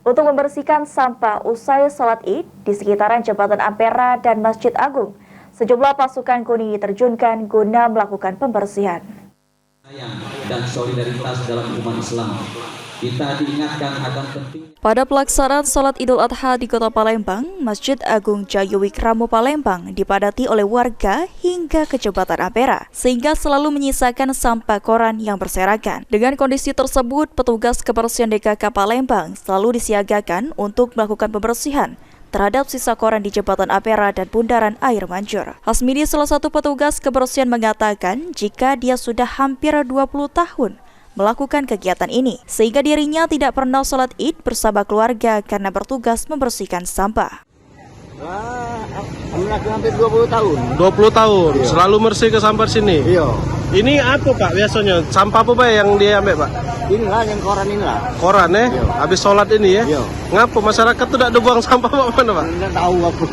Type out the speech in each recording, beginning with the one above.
untuk membersihkan sampah usai sholat Id di sekitaran Jembatan Ampera dan Masjid Agung. Sejumlah pasukan kuning diterjunkan guna melakukan pembersihan. Dan solidaritas dalam umat Islam. Kita diingatkan akan penting. Pada pelaksanaan sholat Idul Adha di Kota Palembang, Masjid Agung Jayawikramo Palembang dipadati oleh warga hingga ke Jembatan Ampera, sehingga selalu menyisakan sampah koran yang berserakan. Dengan kondisi tersebut, petugas kebersihan DKK Palembang selalu disiagakan untuk melakukan pembersihan terhadap sisa koran di Jembatan Ampera dan bundaran air mancur. Hasmidi, salah satu petugas kebersihan, mengatakan jika dia sudah hampir 20 tahun melakukan kegiatan ini, sehingga dirinya tidak pernah sholat Id bersama keluarga karena bertugas membersihkan sampah. Hampir 20 tahun. 20 tahun, iya. Selalu bersih ke sampah sini? Iya. Ini apa Pak biasanya? Sampah apa Pak yang dia ambil Pak? Inilah yang koran inilah. Koran ya? Iya. Habis sholat ini ya? Iya. Ngapa masyarakat tuh tidak ada buang sampah Pak mana Pak? Enggak tahu aku.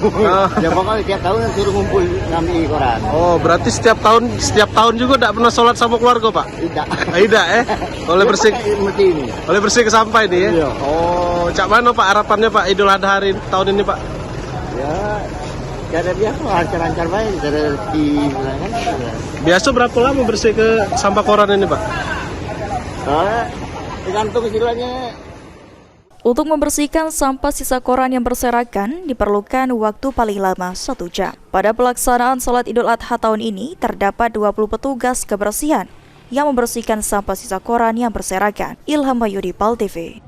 Ya pokoknya tiap tahun suruh ngumpul ngambil koran. Oh berarti setiap tahun juga tidak pernah sholat sama keluarga Pak? Tidak. Tidak ya? Oleh bersih ini. Oleh bersih ke sampah ini ya? Iya. Oh, cak mana Pak harapannya Pak Idul Adha hari tahun ini Pak? Ya, cara biasa lancar-lancar baik, cara di bulangan. Biasa berapa lama bersih ke sampah koran ini Pak? Tergantung istilahnya. Untuk membersihkan sampah sisa koran yang berserakan diperlukan waktu paling lama 1 jam. Pada pelaksanaan sholat Idul Adha tahun ini, terdapat 20 petugas kebersihan yang membersihkan sampah sisa koran yang berserakan. Ilham Mayudi, PAL TV.